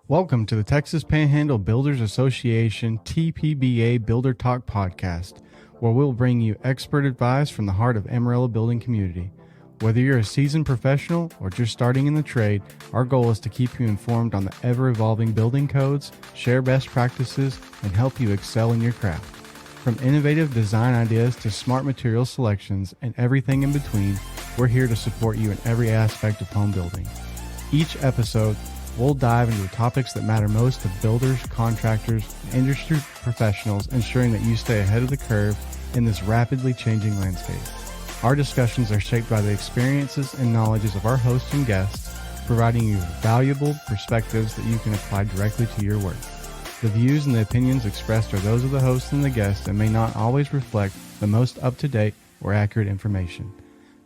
Welcome to the Texas Panhandle Builders Association TPBA Builder Talk podcast, where we'll bring you expert advice from the heart of Amarillo building community. Whether you're a seasoned professional or just starting in the trade, our goal is to keep you informed on the ever-evolving building codes, share best practices, and help you excel in your craft. From innovative design ideas to smart material selections and everything in between, we're here to support you in every aspect of home building. Each episode, we'll dive into the topics that matter most to builders, contractors, and industry professionals, ensuring that you stay ahead of the curve in this rapidly changing landscape. Our discussions are shaped by the experiences and knowledges of our hosts and guests, providing you valuable perspectives that you can apply directly to your work. The views and the opinions expressed are those of the hosts and the guests and may not always reflect the most up-to-date or accurate information.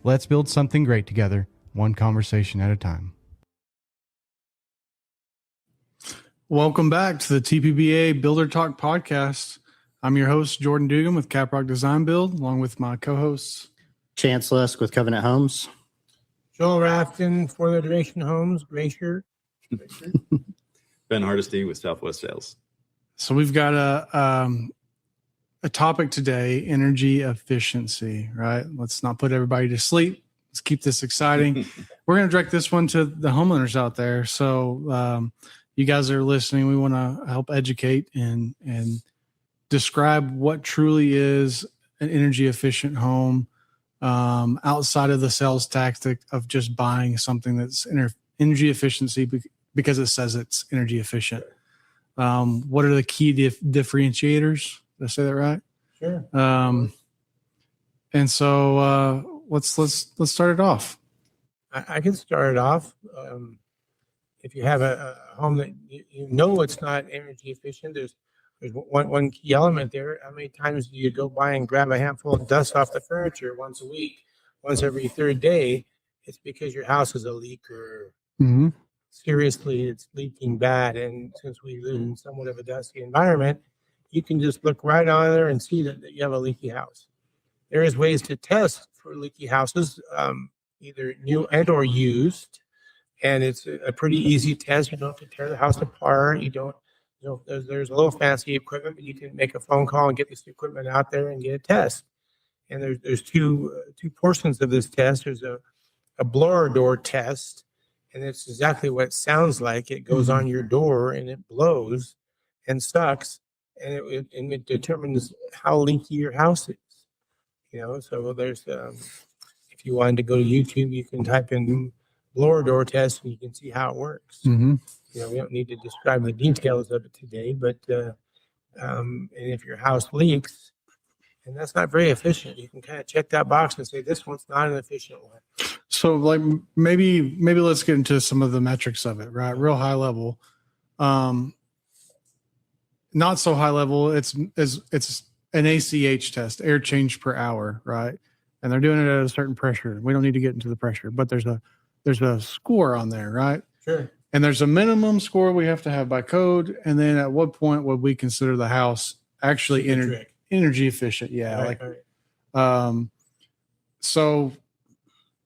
Let's build something great together, one conversation at a time. Welcome back to the TPBA Builder Talk podcast. I'm your host, Jordan Dugan with Caprock Design Build, along with my co-hosts, Chance Lusk with Covenant Homes. Joel Rafton, For the Duration Homes, Glacier. Ben Hardesty with Southwest Sales. So we've got a topic today, energy efficiency, right? Let's not put everybody to sleep. Let's keep this exciting. We're going to direct this one to the homeowners out there. So you guys are listening. We want to help educate and describe what truly is an energy efficient home outside of the sales tactic of just buying something that's energy efficiency because it says it's energy efficient. What are the key differentiators? Did I say that right? Sure. And so let's start it off. I can start it off. If you have a home that you know it's not energy efficient, there's one key element there. How many times do you go by and grab a handful of dust off the furniture once a week, once every third day? It's because your house is a leaker. Mm-hmm. Seriously, it's leaking bad. And since we live in somewhat of a dusty environment, you can just look right on there and see that you have a leaky house. There is ways to test for leaky houses, either new and or used. And it's a pretty easy test. You don't have to tear the house apart. There's a little fancy equipment, but you can make a phone call and get this equipment out there and get a test. And there's two portions of this test. There's a blower door test, and it's exactly what it sounds like. It goes on your door and it blows and sucks, and it determines how leaky your house is. So there's if you wanted to go to YouTube, you can type in blower door test and you can see how it works. Mm-hmm. We don't need to describe the details of it today, but and if your house leaks, and that's not very efficient, you can kind of check that box and say, this one's not an efficient one. So like maybe let's get into some of the metrics of it, right? Real high level. Not so high level. It's an ACH test, air change per hour, right? And they're doing it at a certain pressure. We don't need to get into the pressure, but there's a score on there, right? Sure. And there's a minimum score we have to have by code. And then at what point would we consider the house actually energy efficient? Yeah. Right. So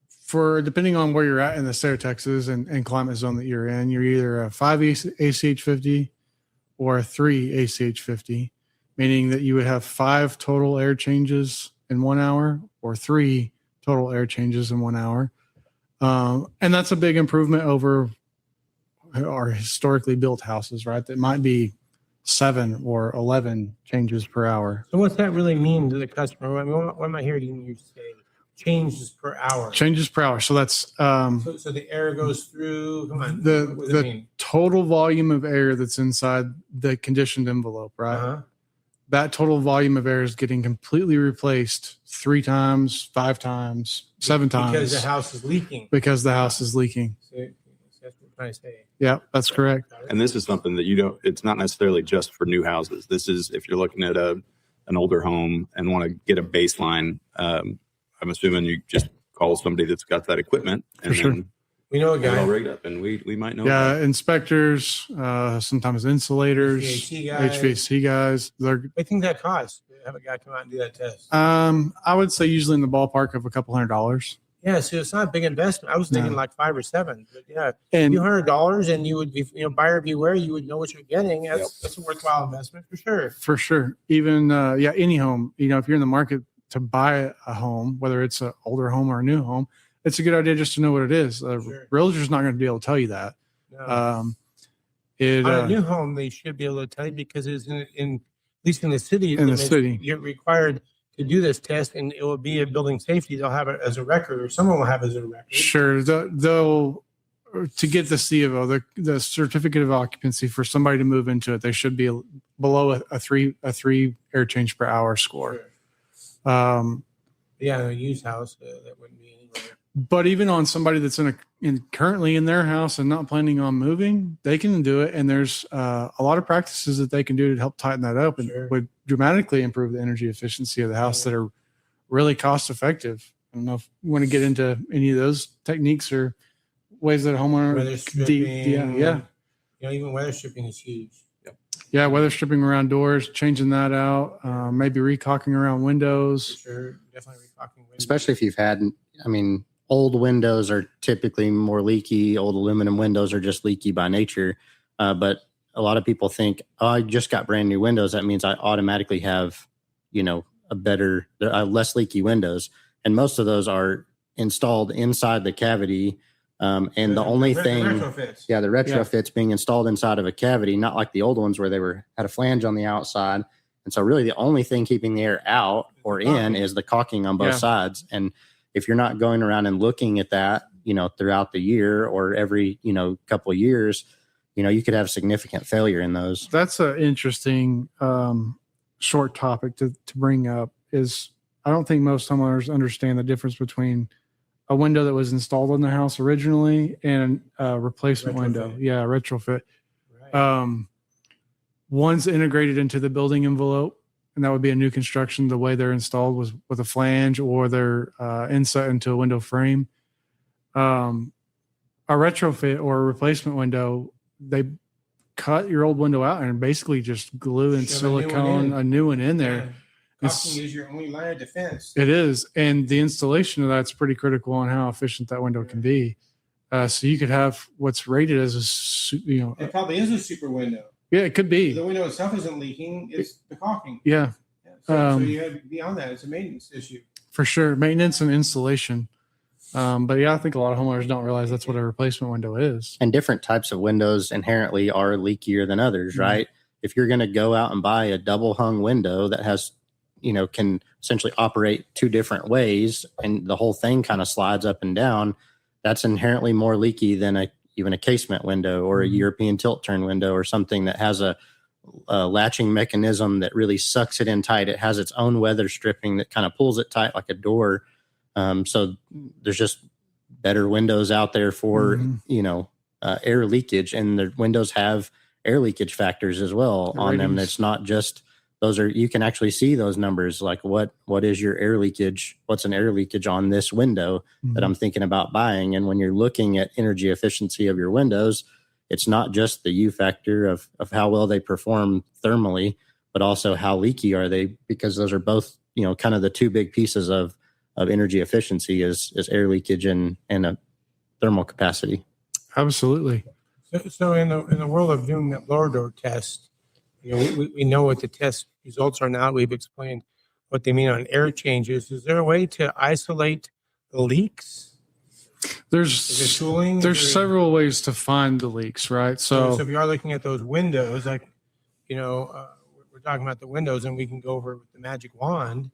for depending on where you're at in the state of Texas and climate zone that you're in, you're either a 5 ACH 50 or a 3 ACH 50, meaning that you would have 5 total air changes in 1 hour or 3 total air changes in 1 hour. And that's a big improvement over our historically built houses, right? That might be 7 or 11 changes per hour. So what's that really mean to the customer? I mean, what am I hearing you say? Changes per hour. Changes per hour. So that's so the air goes through. Come on. What does it mean? Total volume of air that's inside the conditioned envelope, right? Uh-huh. That total volume of air is getting completely replaced 3 times, 5 times, 7 times. Because the house is leaking. Because the house is leaking. So that's what I'm trying to say. Yeah, that's correct. And this is something that it's not necessarily just for new houses. This is if you're looking at an older home and want to get a baseline. I'm assuming you just call somebody that's got that equipment. And for sure. Then we know a get it guy. all rigged up, and we might know. Yeah, inspectors, sometimes insulators, HVAC guys. What do you think that costs? Have a guy come out and do that test. I would say usually in the ballpark of $200. Yeah, so it's not a big investment. I was thinking No. like 5 or 7, but yeah, And $200 and you would be, buyer beware. You would know what you're getting. That's a worthwhile investment for sure. for sure, even any home, if you're in the market to buy a home, whether it's an older home or a new home, it's a good idea just to know what it is. Sure. Realtor's not going to be able to tell you that. No. On a new home, they should be able to tell you because it's in at least in the city. In the city. You're required to do this test, and it will be a building safety. They'll have it as a record, or someone will have it as a record. Sure, they'll to get the CFO, the certificate of occupancy for somebody to move into it, they should be below a three air change per hour score. Sure. Yeah, a used house that wouldn't be anywhere. But even on somebody that's currently in their house and not planning on moving, they can do it. And there's a lot of practices that they can do to help tighten that up and Sure. would dramatically improve the energy efficiency of the house that are really cost effective. I don't know if you want to get into any of those techniques or ways that a homeowner. Weather stripping. Yeah. Even weather stripping is huge. Yeah, weather stripping around doors, changing that out, maybe recaulking around For windows. sure, definitely reclocking windows. Especially if you've had, old windows are typically more leaky. Old aluminum windows are just leaky by nature. But a lot of people think, oh, I just got brand new windows. That means I automatically have, a better, less leaky windows. And most of those are installed inside the cavity. And the only thing, retrofits. the retrofits being installed inside of a cavity, not like the old ones where they had a flange on the outside. And so really the only thing keeping the air out or in is the caulking on both sides. And if you're not going around and looking at that, throughout the year or every, couple of years, you could have significant failure in those. That's an interesting short topic to bring up. Is I don't think most homeowners understand the difference between a window that was installed in the house originally and a replacement window. Yeah, retrofit. Right. One's integrated into the building envelope, and that would be a new construction. The way they're installed was with a flange or they're inset into a window frame. A retrofit or a replacement window, they cut your old window out and basically just glue and silicone a new one in there. Yeah. Caulking is your only line of defense. It is. And the installation of that's pretty critical on how efficient that window can be. So you could have what's rated as It probably is a super window. Yeah, it could be. The window itself isn't leaking. It's the caulking. Yeah. So you have to be on that. It's a maintenance issue. For sure. Maintenance and installation. But yeah, I think a lot of homeowners don't realize that's what a replacement window is. And different types of windows inherently are leakier than others, right? If you're going to go out and buy a double hung window that has, can essentially operate two different ways and the whole thing kind of slides up and down, that's inherently more leaky than even a casement window or a European tilt turn window or something that has a latching mechanism that really sucks it in tight. It has its own weather stripping that kind of pulls it tight like a door. So there's just better windows out there for, air leakage, and the windows have air leakage factors as well on them. It's not just you can actually see those numbers. Like what is your air leakage? What's an air leakage on this window that I'm thinking about buying? And when you're looking at energy efficiency of your windows, it's not just the U factor of how well they perform thermally, but also how leaky are they, because those are both, kind of the two big pieces of energy efficiency is air leakage and a thermal capacity. Absolutely. So in the world of doing that blower door test, we know what the test results are now. We've explained what they mean on air changes. Is there a way to isolate the leaks? There's tooling? Several ways to find the leaks, right? So if you are looking at those windows, like, we're talking about the windows, and we can go over with the magic wand.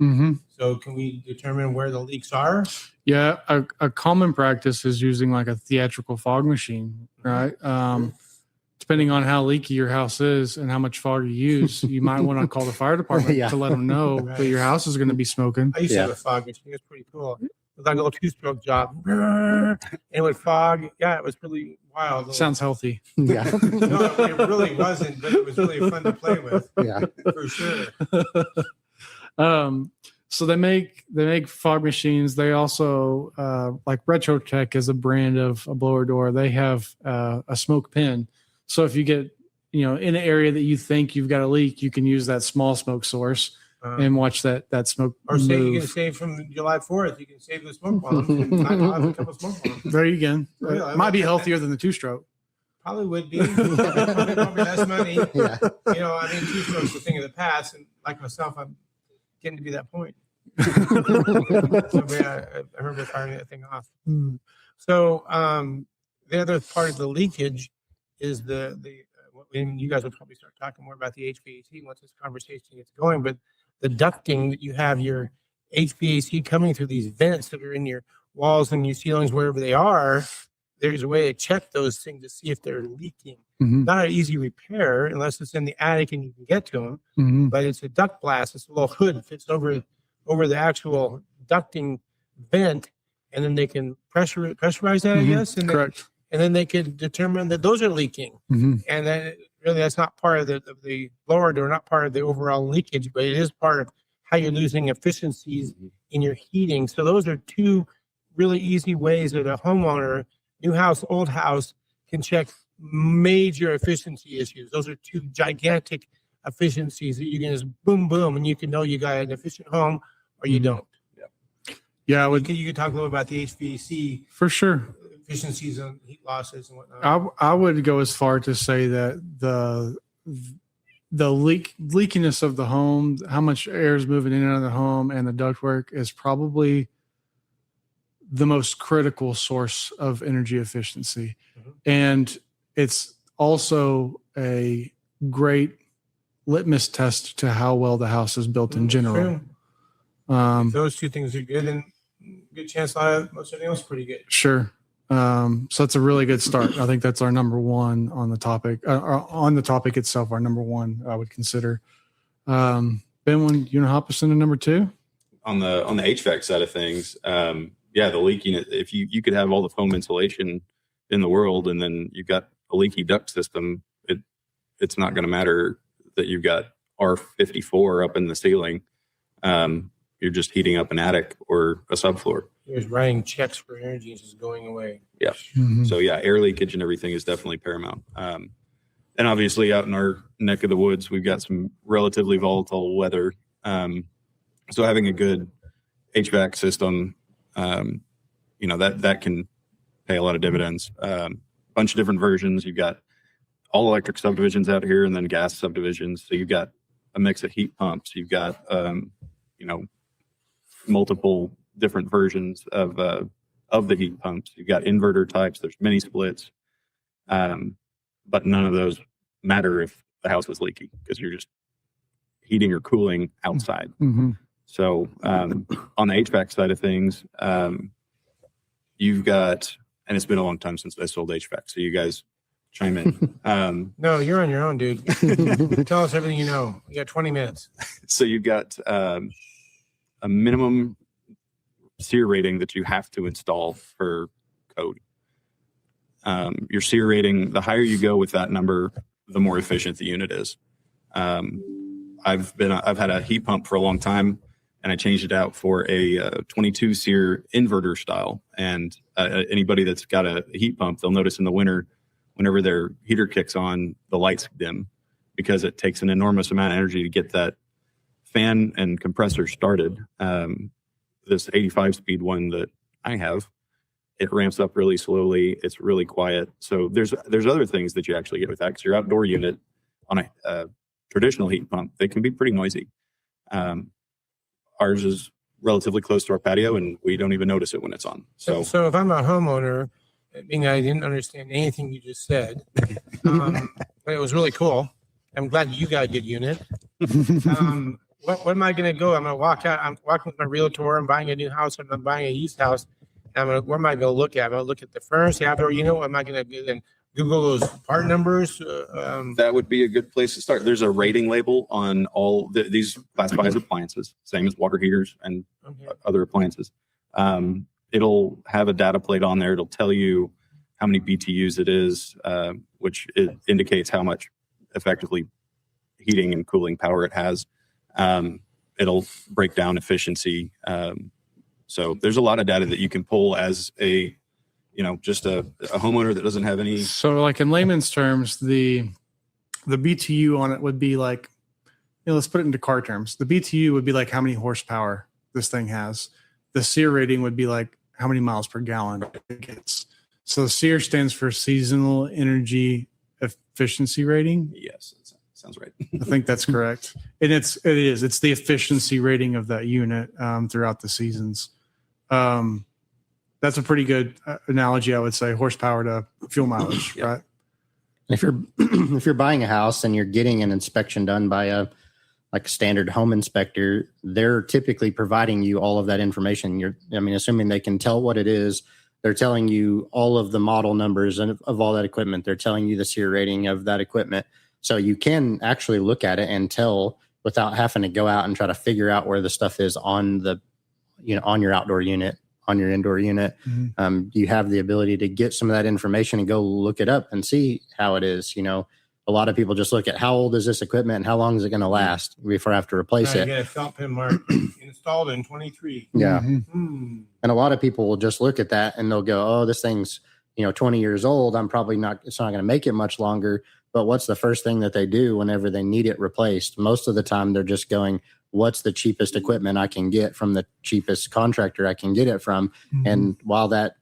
So can we determine where the leaks are? Yeah, a common practice is using like a theatrical fog machine, right? Depending on how leaky your house is and how much fog you use, you might want to call the fire department to let them know that your house is going to be smoking. I used to have a fog machine. It was pretty cool. It was like a little two-stroke job. And it would fog. Yeah, it was really wild. Sounds healthy. Yeah. No, it really wasn't, but it was really fun to play with. Yeah. For sure. So they make fog machines. They also like RetroTech is a brand of a blower door. They have a smoke pin. So if you get in an area that you think you've got a leak, you can use that small smoke source and watch that smoke Or say you can move. save from July 4th. You can save the smoke bombs and not have a couple smoke bombs. There you go. For real, Might be healthier than the two-stroke. Probably would be. Probably less money. Yeah. You know, I mean, two-stroke's the thing of the past. And like myself, I'm getting to be that point. So I remember firing that thing off. So the other part of the leakage is and you guys will probably start talking more about the HVAC once this conversation gets going, but the ducting that you have your HVAC coming through these vents that are in your walls and your ceilings, wherever they are, there's a way to check those things to see if they're leaking. Not an easy repair unless it's in the attic and you can get to them, but it's a duct blast. It's a little hood fits over the actual ducting vent, and then they can pressurize that, I guess. And Correct. And then they can determine that those are leaking. And then really that's not part of the lower door, not part of the overall leakage, but it is part of how you're losing efficiencies in your heating. So those are two really easy ways that a homeowner, new house, old house, can check major efficiency issues. Those are two gigantic efficiencies that you can just boom, boom, and you can know you got an efficient home or you don't. Yeah, I You would could talk a little about the HVAC for sure. efficiencies and heat losses and whatnot. I would go as far to say that the leakiness of the home, how much air is moving in and out of the home, and the ductwork is probably the most critical source of energy efficiency. And it's also a great litmus test to how well the house is built in general. If those two things are good, and good chance most everything else is pretty good. Sure. So that's a really good start. I think that's our number one on the topic. On the topic itself, our number one I would consider. Ben, you want to hop us into number two? On the HVAC side of things, the leaking. If you could have all the foam insulation in the world, and then you've got a leaky duct system, it's not going to matter that you've got R54 up in the ceiling. You're just heating up an attic or a subfloor. You're just writing checks for energy is just going away. Yeah. So air leakage and everything is definitely paramount. And obviously out in our neck of the woods, we've got some relatively volatile weather. So having a good HVAC system, that can pay a lot of dividends. Bunch of different versions. You've got all electric subdivisions out here and then gas subdivisions. So you've got a mix of heat pumps. You've got, multiple different versions of the heat pumps. You've got inverter types. There's mini splits, but none of those matter if the house is leaky because you're just heating or cooling outside. So on the HVAC side of things, you've got, and it's been a long time since I sold HVAC, so you guys chime in. No, you're on your own, dude. Tell us everything you know. You got 20 minutes. So you've got a minimum SEER rating that you have to install for code. Your SEER rating, the higher you go with that number, the more efficient the unit is. I've had a heat pump for a long time, and I changed it out for a 22 SEER inverter style. And anybody that's got a heat pump, they'll notice in the winter, whenever their heater kicks on, the lights dim because it takes an enormous amount of energy to get that fan and compressor started. This 85 speed one that I have, it ramps up really slowly. It's really quiet. So there's other things that you actually get with that because your outdoor unit on a traditional heat pump, they can be pretty noisy. Ours is relatively close to our patio and we don't even notice it when it's on. So if I'm a homeowner, being I didn't understand anything you just said, but it was really cool. I'm glad you got a good unit. What am I going to go? I'm going to walk out. I'm walking with my realtor. I'm buying a new house. I'm buying a used house. Where am I going to look at? I'm going to look at the furnace, the outdoor unit. What am I going to do then? Google those part numbers. That would be a good place to start. There's a rating label on all these classified as appliances, same as water heaters and other appliances. It'll have a data plate on there. It'll tell you how many BTUs it is, which it indicates how much effectively heating and cooling power it has. It'll break down efficiency. So there's a lot of data that you can pull as just a homeowner that doesn't have any. So like in layman's terms, the BTU on it would be like let's put it into car terms. The BTU would be like how many horsepower this thing has. The SEER rating would be like how many miles per gallon it gets. So SEER stands for Seasonal Energy Efficiency Rating. Yes, that sounds right. I think that's correct. And it's the efficiency rating of that unit throughout the seasons. That's a pretty good analogy, I would say, horsepower to fuel mileage, right? If you're buying a house and you're getting an inspection done by a standard home inspector, they're typically providing you all of that information. Assuming they can tell what it is, they're telling you all of the model numbers and of all that equipment. They're telling you the SEER rating of that equipment. So you can actually look at it and tell without having to go out and try to figure out where the stuff is on on your outdoor unit, on your indoor unit. Mm-hmm. You have the ability to get some of that information and go look it up and see how it is. A lot of people just look at how old is this equipment and how long is it going to last before I have to replace it. Yeah, felt pin mark installed in 23. Yeah. Mm-hmm. And a lot of people will just look at that and they'll go, oh, this thing's, 20 years old. It's not going to make it much longer. But what's the first thing that they do whenever they need it replaced? Most of the time they're just going, what's the cheapest equipment I can get from the cheapest contractor I can get it from? Mm-hmm. And while that,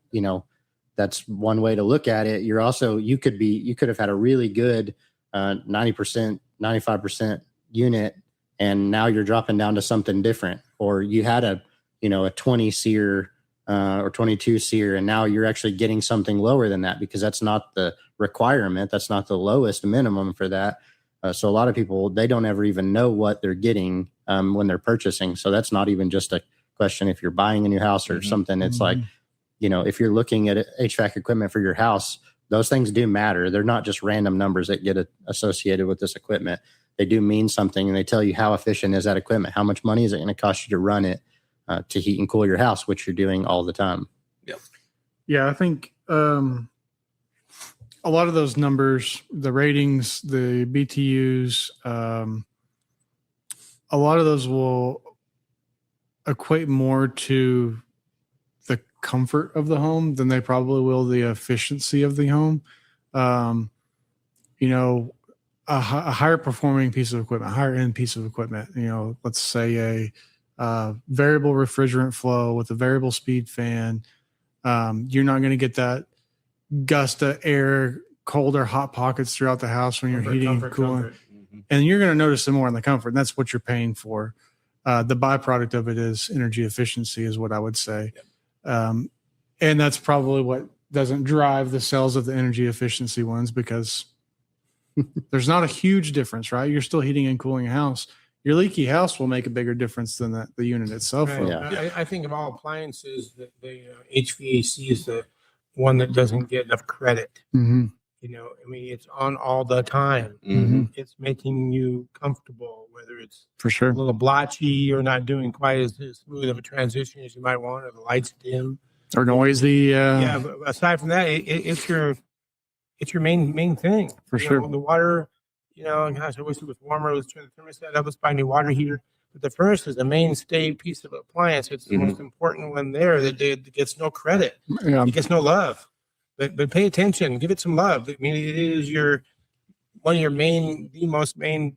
that's one way to look at it, you could have had a really good 90%, 95% unit, and now you're dropping down to something different. Or you had a 20 SEER or 22 SEER, and now you're actually getting something lower than that because that's not the requirement. That's not the lowest minimum for that. So a lot of people, they don't ever even know what they're getting when they're purchasing. So that's not even just a question if you're buying a new house or something. It's like, if you're looking at HVAC equipment for your house, those things do matter. They're not just random numbers that get associated with this equipment. They do mean something, and they tell you how efficient is that equipment. How much money is it going to cost you to run it to heat and cool your house, which you're doing all the time. Yep. Yeah, I think a lot of those numbers, the ratings, the BTUs, a lot of those will equate more to the comfort of the home than they probably will the efficiency of the home. A higher performing piece of equipment, a higher end piece of equipment, let's say a variable refrigerant flow with a variable speed fan. You're not going to get that gust of air, cold or hot pockets throughout the house when you're heating and cooling. Mm-hmm. And you're going to notice it more in the comfort. And that's what you're paying for. The byproduct of it is energy efficiency is what I would say. Yep. And that's probably what doesn't drive the sales of the energy efficiency ones, because there's not a huge difference, right? You're still heating and cooling a house. Your leaky house will make a bigger difference than the unit itself. Right. Will. Yeah. I think of all appliances, the HVAC is the one that doesn't get enough credit. Mm-hmm. It's on all the time. Mm-hmm. It's making you comfortable, whether it's For sure. a little blotchy or not doing quite as smooth of a transition as you might want, or the lights dim. Or noisy. But aside from that, it's your main thing. For sure. The water, gosh, I wish it was warmer. Let's turn the thermostat up. Let's buy a new water heater. But the furnace is the mainstay piece of appliance. It's the most important one there that gets no credit. Yeah. It gets no love. But pay attention. Give it some love. I mean, it is one of your the most main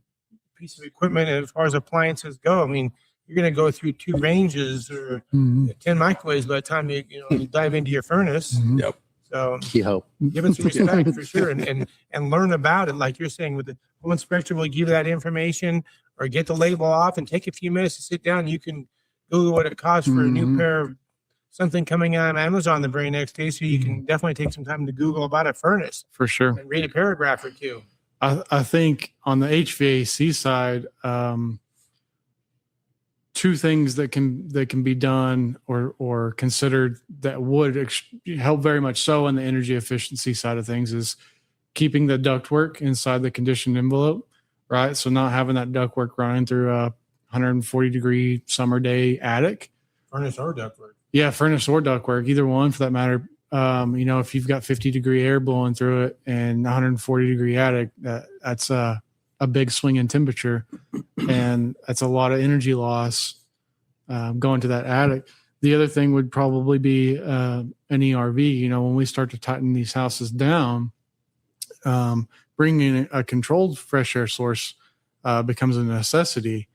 piece of equipment as far as appliances go. I mean, you're going to go through 2 ranges or 10 microwaves by the time you dive into your furnace. Mm-hmm. Yep. So You hope. give it some respect for sure, and learn about it. Like you're saying, with the home inspector will give you that information, or get the label off and take a few minutes to sit down. You can Google what it costs for a new pair of something coming on Amazon the very next day. So you can definitely take some time to Google about a furnace For sure. and read a paragraph or two. I think on the HVAC side, 2 things that can be done or considered that would help very much so in the energy efficiency side of things is keeping the ductwork inside the conditioned envelope, right? So not having that ductwork running through a 140-degree summer day attic. Furnace or ductwork. Yeah, furnace or ductwork, either one for that matter. If you've got 50-degree air blowing through it and 140-degree attic, that's a big swing in temperature, and that's a lot of energy loss going to that attic. The other thing would probably be an ERV. When we start to tighten these houses down, bringing a controlled fresh air source becomes a necessity.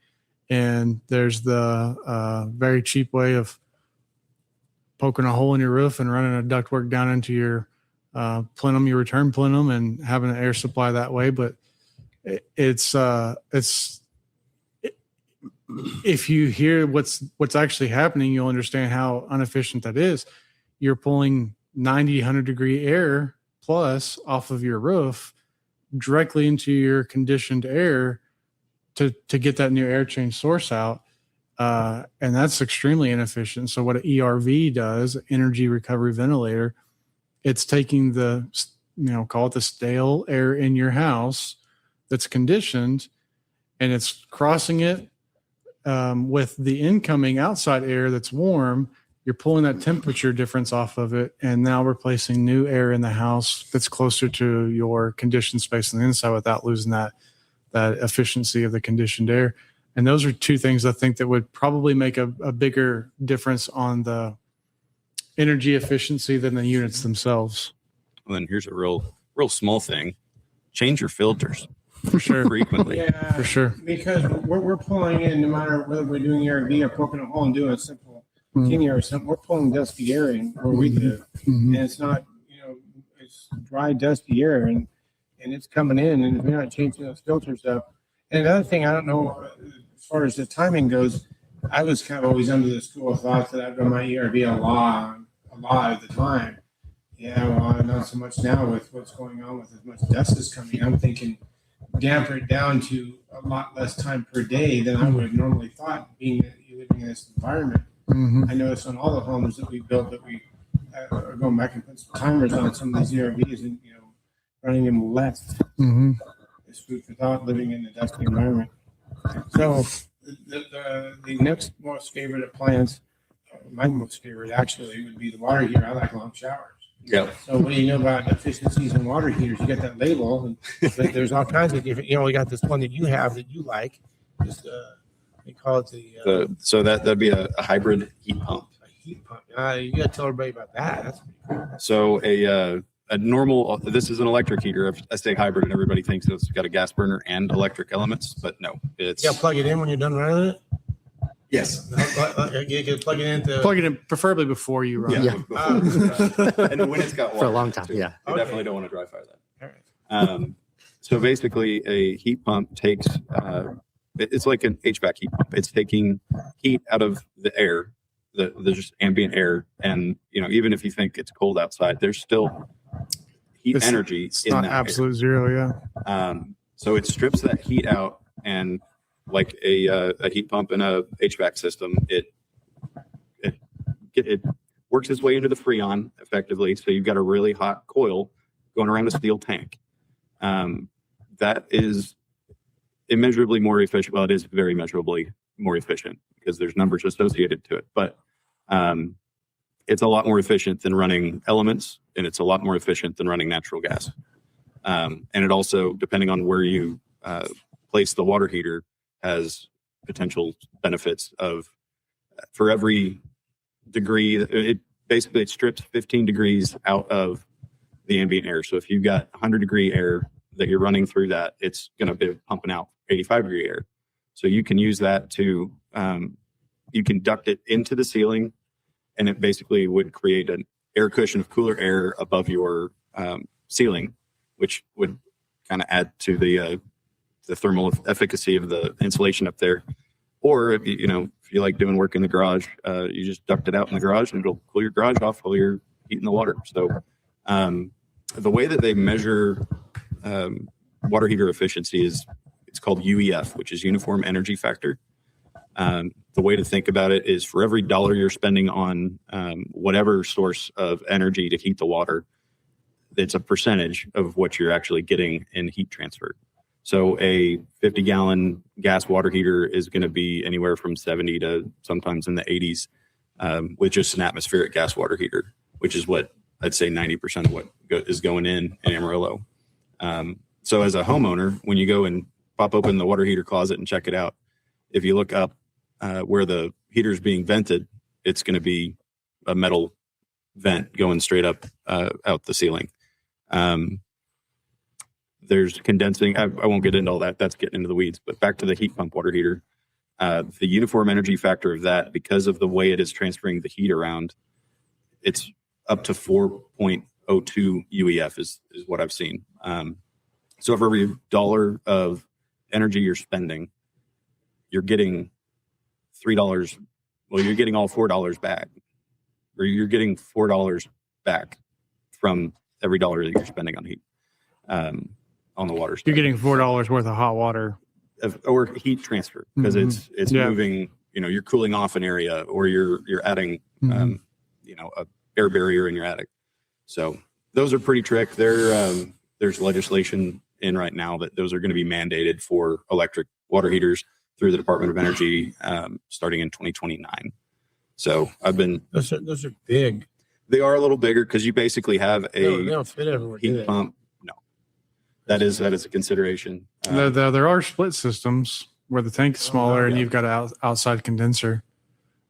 And there's the very cheap way of poking a hole in your roof and running a ductwork down into your plenum, your return plenum, and having an air supply that way. But it's if you hear what's actually happening, you'll understand how inefficient that is. You're pulling 90, 100 degree air plus off of your roof directly into your conditioned air to get that new air change source out. And that's extremely inefficient. So what an ERV does, energy recovery ventilator, it's taking the, call it the stale air in your house that's conditioned, and it's crossing it with the incoming outside air that's warm. You're pulling that temperature difference off of it, and now replacing new air in the house that's closer to your conditioned space on the inside without losing that efficiency of the conditioned air. And those are two things I think that would probably make a bigger difference on the energy efficiency than the units themselves. Well, then here's a real small thing: change your filters For sure. frequently. Yeah, For sure. because we're pulling in, no matter whether we're doing ERV or poking a hole and doing a simple tinea or something, we're pulling dusty air in where we live. Mhm. And it's not, it's dry, dusty air, and it's coming in, and if we're not changing those filters up. And another thing, I don't know, as far as the timing goes, I was kind of always under the school of thought that I'd run my ERV a lot at the time. Yeah, well, not so much now with what's going on with as much dust is coming. I'm thinking damper it down to a lot less time per day than I would have normally thought, being that you're living in this environment. Mhm. I noticed on all the homes that we built that we are going back and put some timers on some of these ERVs and, running them less Mhm. is food for thought, living in a dusty environment. So the next most favorite appliance, my most favorite actually, would be the water heater. I like long showers. Yeah. So what do you know about efficiencies in water heaters? You get that label, and but there's all kinds of different. We got this one that you have that you like. Just they call it So that'd be a hybrid heat pump. a heat pump. You got to tell everybody about that. That's pretty cool. So a normal, this is an electric heater. I say hybrid, and everybody thinks it's got a gas burner and electric elements, but no, it's. You got to plug it in when you're done running it. Yes. You can plug it into. Plug it in, preferably before you run. Yeah. And when it's got water For a long time, too. yeah. You Okay. definitely don't want to dry fire that. All right. So basically, a heat pump takes, it's like an HVAC heat pump. It's taking heat out of the air, the just ambient air. And, even if you think it's cold outside, there's still heat It's- energy It's in not that absolute zero, yeah. air. So it strips that heat out, and like a heat pump in a HVAC system, it works its way into the Freon effectively. So you've got a really hot coil going around a steel tank. That is immeasurably more efficient. Well, it is very measurably more efficient because there's numbers associated to it. But it's a lot more efficient than running elements, and it's a lot more efficient than running natural gas. And it also, depending on where you place the water heater, has potential benefits of, for every degree, it strips 15 degrees out of the ambient air. So if you've got 100 degree air that you're running through that, it's going to be pumping out 85 degree air. So you can use that to, you can duct it into the ceiling, and it basically would create an air cushion of cooler air above your ceiling, which would kind of add to the thermal efficacy of the insulation up there. Or if you like doing work in the garage, you just duct it out in the garage, and it'll cool your garage off while you're heating the water. So the way that they measure water heater efficiency it's called UEF, which is Uniform Energy Factor. The way to think about it is for every dollar you're spending on whatever source of energy to heat the water, it's a percentage of what you're actually getting in heat transfer. So a 50-gallon gas water heater is going to be anywhere from 70 to sometimes in the 80s with just an atmospheric gas water heater, which is what I'd say 90% of what is going in Amarillo. So as a homeowner, when you go and pop open the water heater closet and check it out, if you look up where the heater is being vented, it's going to be a metal vent going straight up out the ceiling. there's condensing. I won't get into all that. That's getting into the weeds. But back to the heat pump water heater. The uniform energy factor of that, because of the way it is transferring the heat around, it's up to 4.02 UEF is what I've seen. So for every dollar of energy you're spending, you're getting $3. Well, you're getting all $4 back, or you're getting $4 back from every dollar that you're spending on heat, on the water. You're getting $4 worth of hot water or heat transfer, because it's moving. You're cooling off an area, or you're adding a air barrier in your attic. So those are pretty trick. There's legislation in right now that those are going to be mandated for electric water heaters through the Department of Energy starting in 2029. So I've been. Those are big. They are a little bigger because you basically have They don't fit everywhere, do heat they? pump. No, that is a consideration. There are split systems where the tank's smaller and you've got an outside condenser.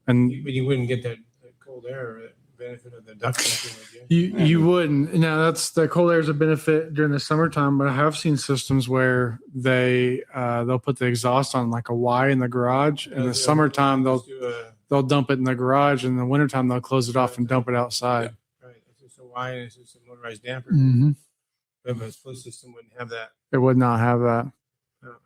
And But you wouldn't get that cold air benefit of the ducting, would you? you wouldn't. Now the cold air is a benefit during the summertime, but I have seen systems where they'll put the exhaust on like a Y in the garage. In the summertime they'll dump it in the garage, and in the wintertime they'll close it off and dump it outside. Right. It's just a Y and it's just a motorized damper. Mm-hmm. But a split system wouldn't have that. It would not have that.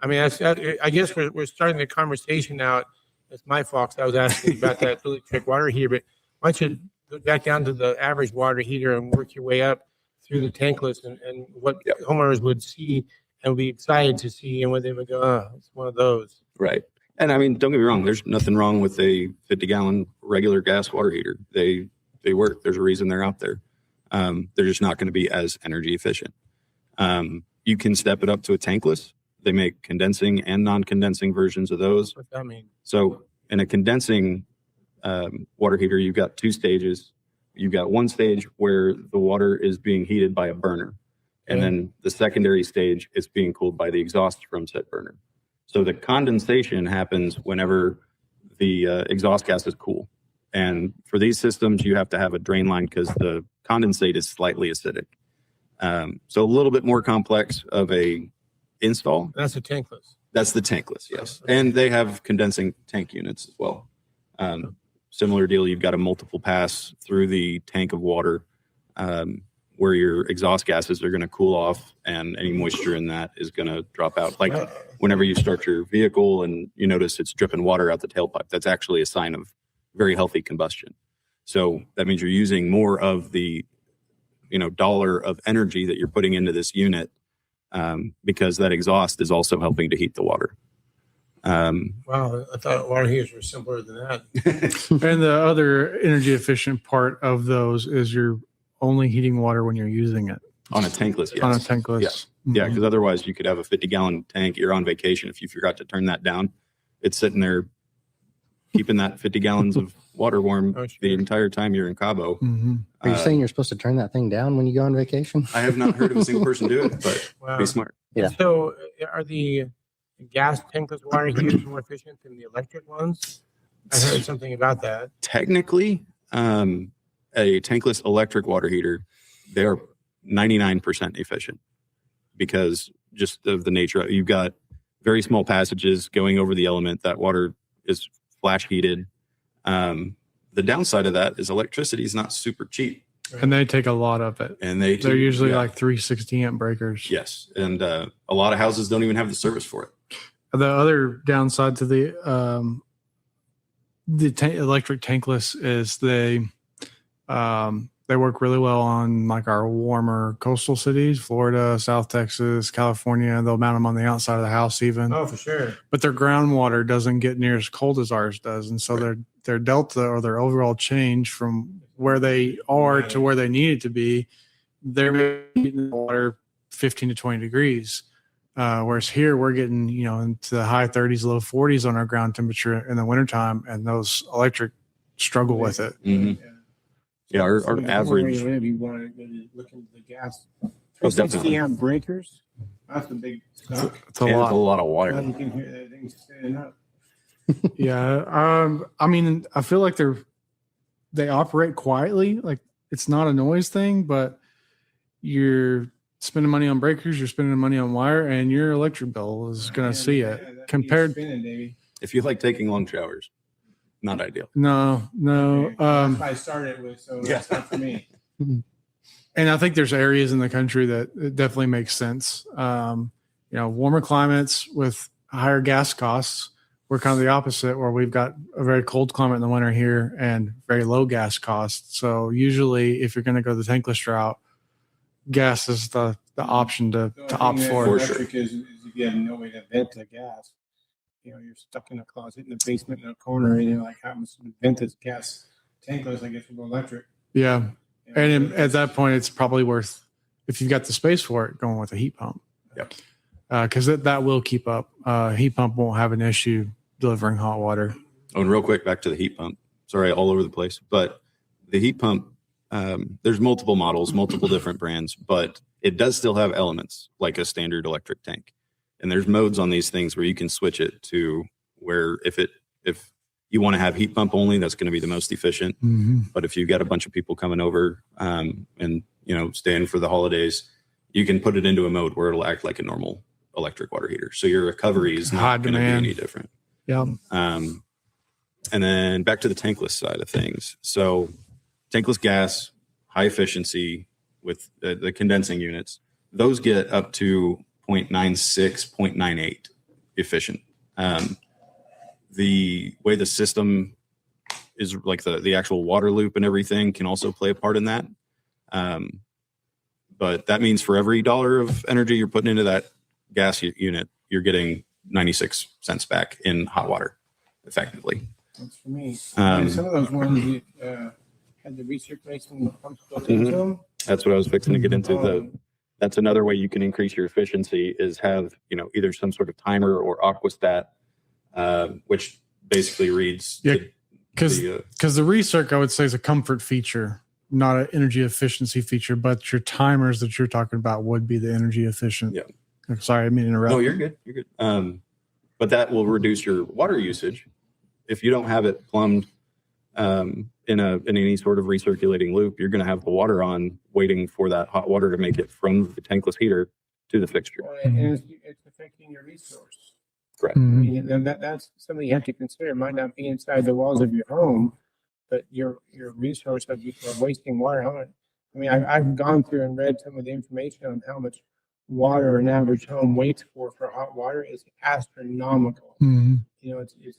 I mean, I guess we're starting the conversation now. It's my fault. I was asking about that electric water heater, but why don't you go back down to the average water heater and work your way up through the tankless and what homeowners would see and would be excited to see, and what they would go, oh, it's one of those. Right. And I mean, don't get me wrong. There's nothing wrong with a 50-gallon regular gas water heater. They work. There's a reason they're out there. They're just not going to be as energy efficient. You can step it up to a tankless. They make condensing and non-condensing versions of those. What's that mean? So in a condensing water heater, you've got two stages. You've got one stage where the water is being heated by a burner. And then the secondary stage is being cooled by the exhaust from said burner. So the condensation happens whenever the exhaust gas is cool. And for these systems, you have to have a drain line because the condensate is slightly acidic. So a little bit more complex of a install. That's a tankless. That's the tankless, yes. And they have condensing tank units as well. Similar deal, you've got a multiple pass through the tank of water where your exhaust gases are going to cool off and any moisture in that is going to drop out. Like whenever you start your vehicle and you notice it's dripping water out the tailpipe, that's actually a sign of very healthy combustion. So that means you're using more of the dollar of energy that you're putting into this unit because that exhaust is also helping to heat the water. Wow, I thought water heaters were simpler than that. And the other energy efficient part of those is you're only heating water when you're using it. On a tankless, yes. On a tankless. Yes. Yeah, because otherwise you could have a 50-gallon tank. You're on vacation. If you forgot to turn that down, it's sitting there keeping that 50 gallons of water warm the entire time you're in Cabo. Mm-hmm. Are you saying you're supposed to turn that thing down when you go on vacation? I have not heard of a single person do it, but be smart. Yeah. So are the gas tankless water heaters more efficient than the electric ones? I heard something about that. Technically, a tankless electric water heater, they are 99% efficient because just of the nature. You've got very small passages going over the element. That water is flash heated. The downside of that is electricity is not super cheap. And they take a lot of it. And they're usually like 360 amp breakers. Yes. And a lot of houses don't even have the service for it. The other downside to the electric tankless is they work really well on like our warmer coastal cities, Florida, South Texas, California. They'll mount them on the outside of the house even. Oh, for sure. But their groundwater doesn't get near as cold as ours does. And so their delta or their overall change from where they are to where they need it to be, they're heating the water 15 to 20 degrees. Whereas here we're getting, into the high 30s, low 40s on our ground temperature in the wintertime, and those electric struggle with it. Mm-hmm. Yeah, our average. Whenever you want to look into the gas, Oh, 360 definitely. amp breakers. That's a big stuff. It's a And lot. a lot of wire. You can hear that thing standing up. Yeah. I mean, I feel like they operate quietly. Like it's not a noise thing, but you're spending money on breakers, you're spending money on wire, and your electric bill is going to see it. Compared, If you like taking long showers, not ideal. no. That's why I started with, so that's not for me. And I think there's areas in the country that it definitely makes sense. Warmer climates with higher gas costs. We're kind of the opposite, where we've got a very cold climate in the winter here and very low gas costs. So usually, if you're going to go the tankless route, gas is the option to opt for. For Electric is if you have no way to vent the gas. You're stuck in a closet in the basement in a corner, and you're like, how much to vent this gas? Tankless, I guess, will go electric. Yeah. And at that point, it's probably worth, if you've got the space for it, going with a heat pump. Yep. Because that will keep up. Heat pump won't have an issue delivering hot water. Oh, and real quick, back to the heat pump. Sorry, all over the place. But the heat pump, there's multiple models, multiple different brands, but it does still have elements like a standard electric tank. And there's modes on these things where you can switch it to where if you want to have heat pump only, that's going to be the most efficient. Mm-hmm. But if you've got a bunch of people coming over and staying for the holidays, you can put it into a mode where it'll act like a normal electric water heater. So your recovery is not going to be any different. Yeah. And then back to the tankless side of things. So tankless gas, high efficiency with the condensing units, those get up to 0.96, 0.98 efficient. The way the system is, like the actual water loop and everything, can also play a part in that. But that means for every $1 of energy you're putting into that gas unit, you're getting 96 cents back in hot water, effectively. That's for me. Some of those ones had the recirculation pumps built into them. That's what I was fixing to get into. That's another way you can increase your efficiency is have, either some sort of timer or aquastat, which basically reads. Yeah, because the recirc, I would say, is a comfort feature, not an energy efficiency feature, but your timers that you're talking about would be the energy efficient. Yeah. Sorry, I mean to interrupt. No, you're good. You're good. But that will reduce your water usage if you don't have it plumbed in any sort of recirculating loop. You're going to have the water on, waiting for that hot water to make it from the tankless heater to the fixture. Well, and it's affecting your resource. Correct. Mm-hmm. And that's something you have to consider. It might not be inside the walls of your home, but your resource of you for wasting water. I've gone through and read some of the information on how much water an average home waits for hot water is astronomical. Mm-hmm. It's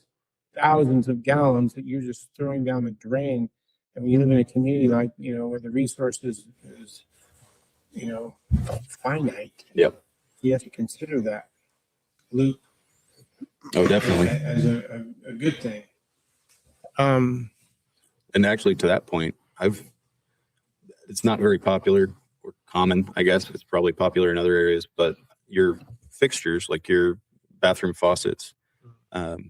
thousands of gallons that you're just throwing down the drain. And when you live in a community like, where the resources is, finite. Yep. You have to consider that loop. Oh, definitely. As a good thing. And actually, to that point, it's not very popular or common, I guess. It's probably popular in other areas, but your fixtures, like your bathroom faucets,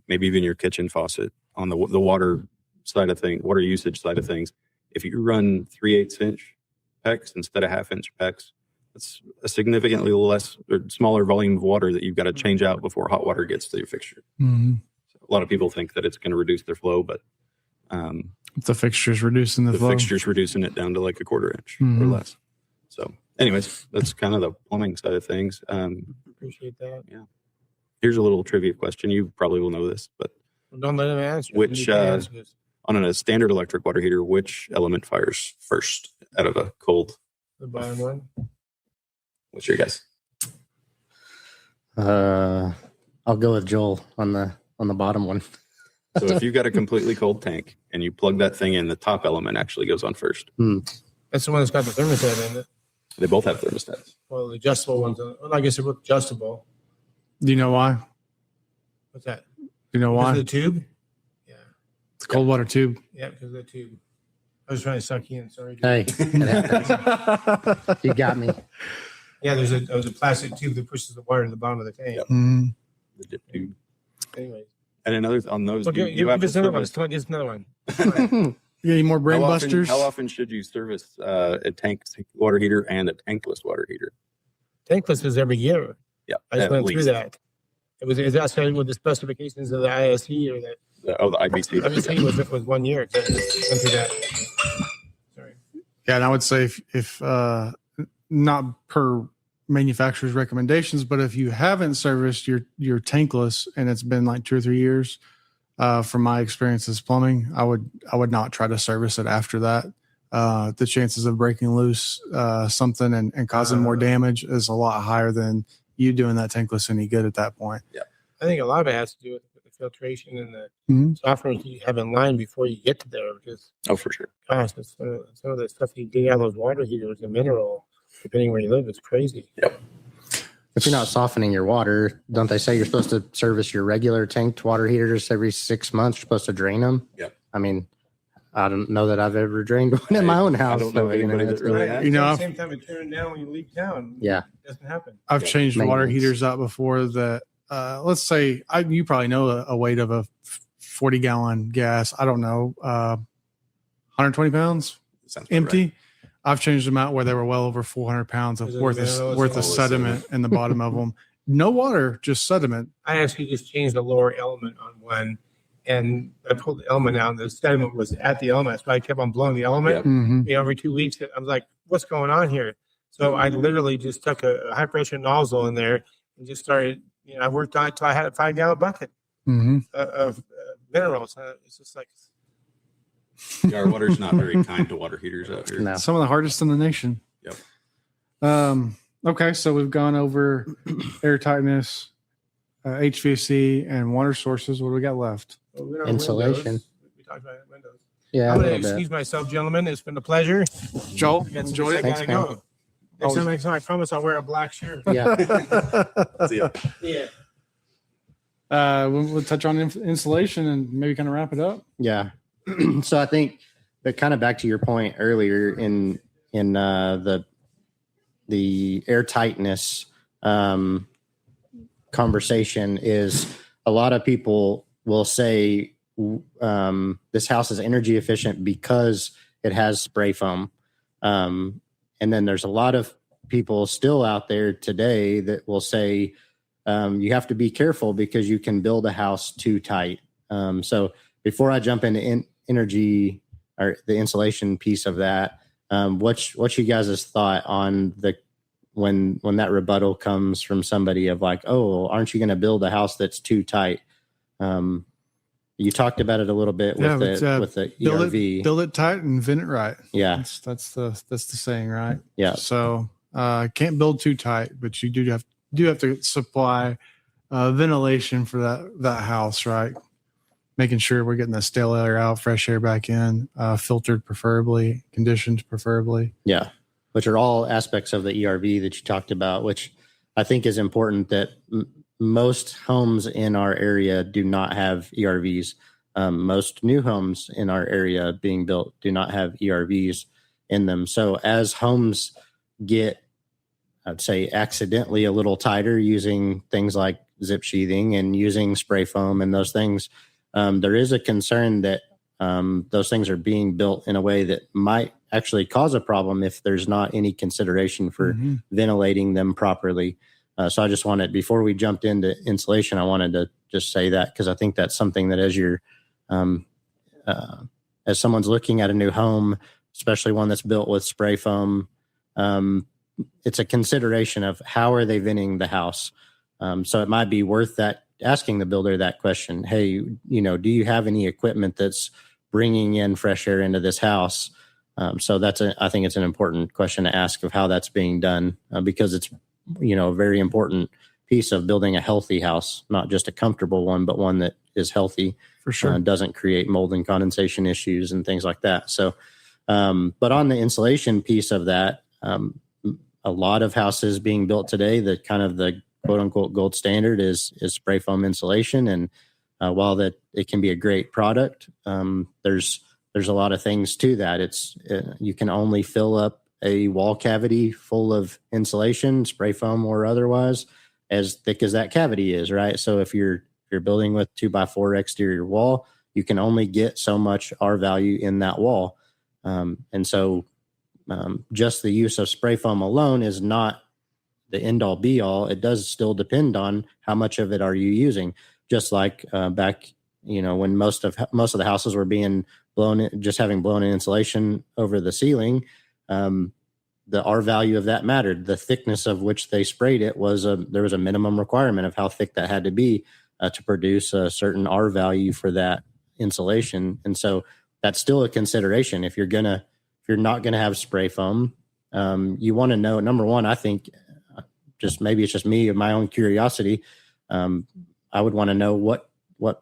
maybe even your kitchen faucet, on the water side of things, water usage side of things, if you run 3/8 inch PEX instead of 1/2 inch PEX, that's a significantly less or smaller volume of water that you've got to change out before hot water gets to your fixture. Mm-hmm. So a lot of people think that it's going to reduce their flow, but the fixture's reducing the flow. fixture's reducing it down to like 1/4 inch or Mhm. less. So anyways, that's kind of the plumbing side of things. Appreciate that. Here's a little trivia question. You probably will know this, but Well, don't let them answer. Which, You can answer this. on a standard electric water heater, which element fires first out of a cold? The bottom one. What's your guess? I'll go with Joel on the bottom one. So if you've got a completely cold tank and you plug that thing in, the top element actually goes on first. That's the one that's got the thermostat in it. They both have thermostats. Well, the adjustable ones. Well, I guess they're both adjustable. Do you know why? What's that? Do you know Because why? of the tube? Yeah. It's a cold water tube. Yeah, because of the tube. I was trying to suck you in. Sorry. dude. Hey, it happens. You got me. Yeah, there's a plastic tube that pushes the water to the bottom of the tank. Yep. Mhm. The dip tube. Anyway. And another on those, Okay, you have give us to another one. service. Come on, just another one. Come on. You got any more brain How busters? often should you service a tank water heater and a tankless water heater? Tankless is every year. Yeah, I just at went through least. that. Is that starting with the specifications of the ISE or the The IBC. IBC was 1 year. So I just went through that. Sorry. Yeah, and I would say if not per manufacturer's recommendations, but if you haven't serviced your tankless and it's been like 2 or 3 years, from my experience as plumbing, I would not try to service it after that. The chances of breaking loose something and causing more damage is a lot higher than you doing that tankless any good at that point. Yeah. I think a lot of it has to do with the filtration and the Mhm. software you have in line before you get to there. Because, Oh, for sure. gosh, some of the stuff you dig out of those water heaters, the mineral, depending where you live, it's crazy. Yep. If you're not softening your water, don't they say you're supposed to service your regular tanked water heaters every 6 months? You're supposed to drain them. Yep. I mean, I don't know that I've ever drained one in my own house. I don't know so, anybody that it's- really Right, has. You know, at I've- the same time, it turns down when you leave town. Yeah. It doesn't happen. I've Yeah. changed water Maintenance. heaters out before that. Let's say you probably know a weight of a 40-gallon gas. I don't know, 120 pounds Sounds about empty. right. I've changed them out where they were well over 400 pounds of Is it worth minerals? of Oh, sediment in the bottom of them. No water, just sediment. I actually just changed the lower element on one, and I pulled the element out, and the sediment was at the element. So I kept on blowing the element. Yep. Mm-hmm. Every 2 weeks, I was like, "What's going on here?" So I literally just took a high pressure nozzle in there and just started. I worked on it until I had a 5-gallon bucket Mm-hmm. of minerals. It's just like Yeah, our water's not very kind to water heaters out here. No. Some of the hardest in the nation. Yep. Okay, so we've gone over air tightness, HVAC, and water sources. What do we got left? Insulation. Windows. We talked about windows. Yeah, a I'm going to little bit. excuse myself, gentlemen. It's been a pleasure. Joel, I got some enjoy things I it. Thanks, gotta man. go. Next time, I promise I'll wear a black shirt. Yeah. See ya. Yeah. We'll touch on insulation and maybe kind of wrap it up. Yeah. So I think, but kind of back to your point earlier in the air tightness conversation is a lot of people will say this house is energy efficient because it has spray foam. And then there's a lot of people still out there today that will say you have to be careful because you can build a house too tight. So before I jump into energy or the insulation piece of that, what's you guys' thought on when that rebuttal comes from somebody of like, oh, aren't you going to build a house that's too tight? You talked about it a little bit with the ERV. Build it tight and vent it right. Yeah. That's the saying, right? Yeah. So can't build too tight, but you do have to supply ventilation for that house, right? Making sure we're getting the stale air out, fresh air back in, filtered preferably, conditioned preferably. Yeah. Which are all aspects of the ERV that you talked about, which I think is important that most homes in our area do not have ERVs. Most new homes in our area being built do not have ERVs in them. So as homes get, I'd say, accidentally a little tighter using things like zip sheathing and using spray foam and those things, there is a concern that those things are being built in a way that might actually cause a problem if there's not any consideration for ventilating them properly. So I just wanted, before we jumped into insulation, I wanted to just say that because I think that's something that as you're, as someone's looking at a new home, especially one that's built with spray foam, it's a consideration of how are they venting the house. So it might be worth that asking the builder that question. Hey, do you have any equipment that's bringing in fresh air into this house? So I think it's an important question to ask of how that's being done because it's, a very important piece of building a healthy house, not just a comfortable one, but one that is healthy. For sure. Doesn't create mold and condensation issues and things like that. So, but on the insulation piece of that, a lot of houses being built today, the kind of the quote unquote gold standard is spray foam insulation. And while that it can be a great product, there's a lot of things to that. You can only fill up a wall cavity full of insulation, spray foam or otherwise, as thick as that cavity is, right? So if you're building with 2x4 exterior wall, you can only get so much R value in that wall. And so just the use of spray foam alone is not the end all be all. It does still depend on how much of it are you using. Just like back, when most of the houses were being blown in, just having blown in insulation over the ceiling, the R value of that mattered. The thickness of which they sprayed it there was a minimum requirement of how thick that had to be to produce a certain R value for that insulation. And so that's still a consideration. If you're not gonna have spray foam, you want to know, number one, I think maybe it's just me of my own curiosity. I would want to know what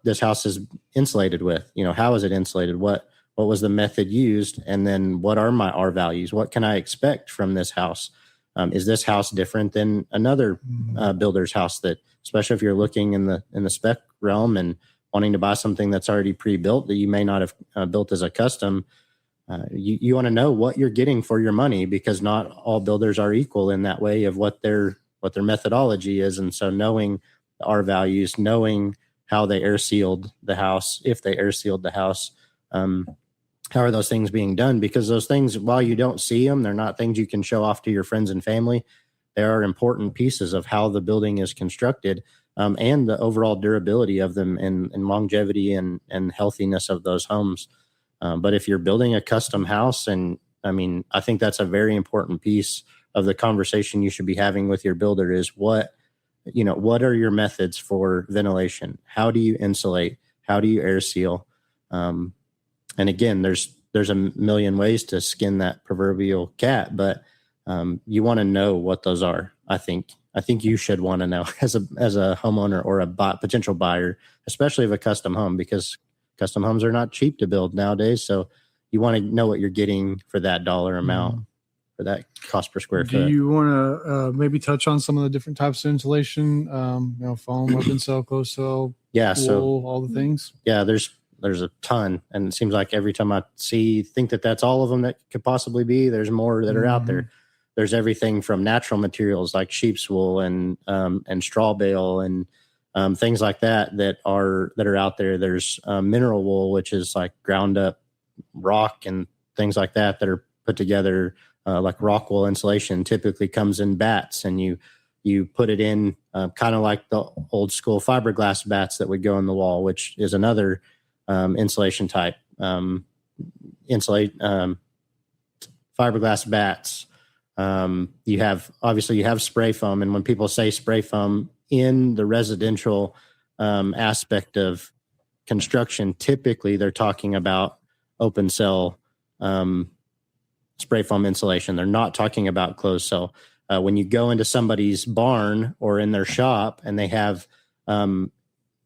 this house is insulated with. How is it insulated? What was the method used? And then what are my R values? What can I expect from this house? Is this house different than another builder's house that, especially if you're looking in the spec realm and wanting to buy something that's already pre-built that you may not have built as a custom? You want to know what you're getting for your money, because not all builders are equal in that way of what their methodology is. And so knowing the R values, knowing how they air sealed the house, if they air sealed the house, how are those things being done? Because those things, while you don't see them, they're not things you can show off to your friends and family. They are important pieces of how the building is constructed, and the overall durability of them and longevity and healthiness of those homes. But if you're building a custom house, I think that's a very important piece of the conversation you should be having with your builder is what are your methods for ventilation? How do you insulate? How do you air seal? And again, there's a million ways to skin that proverbial cat, but you want to know what those are. I think you should want to know as a homeowner or a potential buyer, especially of a custom home, because custom homes are not cheap to build nowadays. So you want to know what you're getting for that dollar amount, for that cost per square foot. Do you want to maybe touch on some of the different types of insulation? Foam, open cell, closed cell, wool, all the things. Yeah, there's a ton, and it seems like every time I think that's all of them that could possibly be. There's more that are out there. There's everything from natural materials like sheep's wool and straw bale and things like that are out there. There's mineral wool, which is like ground up rock and things like that are put together. Like rock wool insulation typically comes in bats, and you put it in kind of like the old school fiberglass bats that would go in the wall, which is another insulation type. Fiberglass bats. You have spray foam, and when people say spray foam in the residential aspect of construction, typically they're talking about open cell spray foam insulation. They're not talking about closed cell. When you go into somebody's barn or in their shop and they have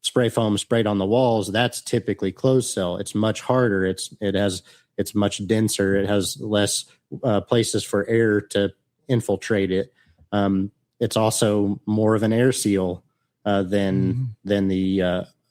spray foam sprayed on the walls, that's typically closed cell. It's much harder. It's much denser. It has less places for air to infiltrate it. It's also more of an air seal than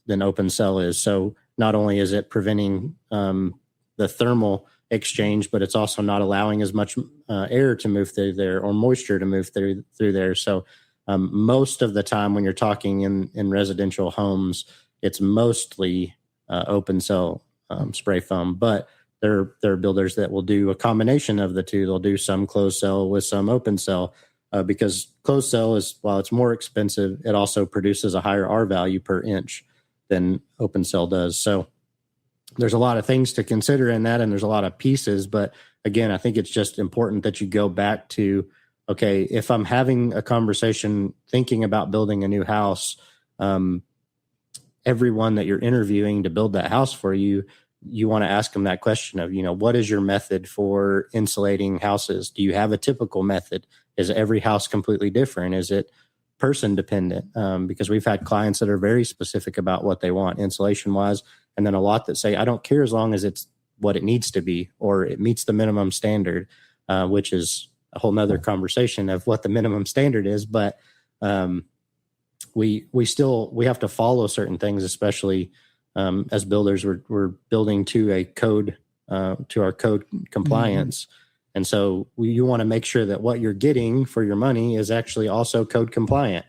open cell is. So not only is it preventing the thermal exchange, but it's also not allowing as much air to move through there or moisture to move through there. So most of the time when you're talking in residential homes, it's mostly open cell spray foam, but there are builders that will do a combination of the two. They'll do some closed cell with some open cell because closed cell while it's more expensive, it also produces a higher R value per inch than open cell does. So there's a lot of things to consider in that, and there's a lot of pieces. But again, I think it's just important that you go back to, okay, if I'm having a conversation thinking about building a new house, everyone that you're interviewing to build that house for you, you want to ask them that question of, what is your method for insulating houses? Do you have a typical method? Is every house completely different? Is it person dependent? Because we've had clients that are very specific about what they want insulation wise. And then a lot that say, I don't care as long as it's what it needs to be, or it meets the minimum standard, which is a whole nother conversation of what the minimum standard is. But we have to follow certain things, especially as builders. We're building to a code, to our code compliance. And so you want to make sure that what you're getting for your money is actually also code compliant.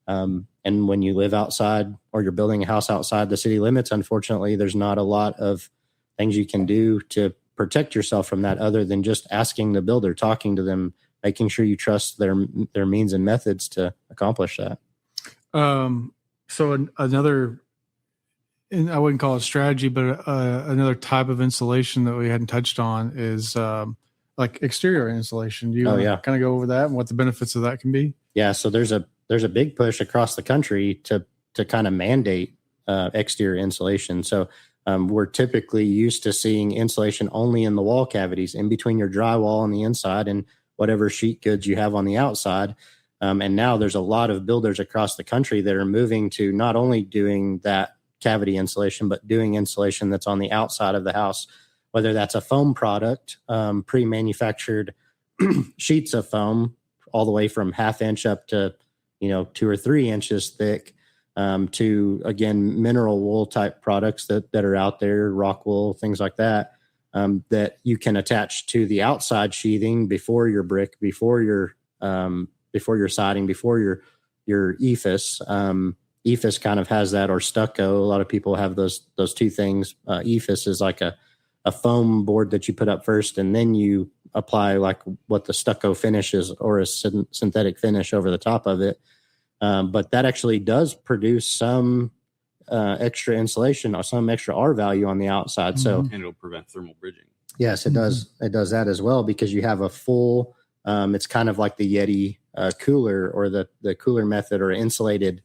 And when you live outside or you're building a house outside the city limits, unfortunately, there's not a lot of things you can do to protect yourself from that other than just asking the builder, talking to them, making sure you trust their means and methods to accomplish that. So another, and I wouldn't call it strategy, but another type of insulation that we hadn't touched on is like exterior insulation. Do you Oh, want to yeah. kind of go over that and what the benefits of that can be? Yeah. So there's a big push across the country to kind of mandate exterior insulation. So we're typically used to seeing insulation only in the wall cavities, in between your drywall on the inside and whatever sheet goods you have on the outside. And now there's a lot of builders across the country that are moving to not only doing that cavity insulation, but doing insulation that's on the outside of the house, whether that's a foam product, pre-manufactured sheets of foam, all the way from 1/2 inch up to 2 or 3 inches thick, to, again, mineral wool type products that are out there, rock wool, things like that, that you can attach to the outside sheathing before your brick, before your siding, before your EIFS. EIFS kind of has that, or stucco. A lot of people have those two things. EIFS is like a foam board that you put up first, and then you apply like what the stucco finish is, or a synthetic finish over the top of it. But that actually does produce some extra insulation or some extra R value on the outside. Mm-hmm. So, And it'll prevent thermal bridging. yes, it does. It does that as well, because you have a full, it's kind of like the Yeti cooler, or the cooler method, or insulated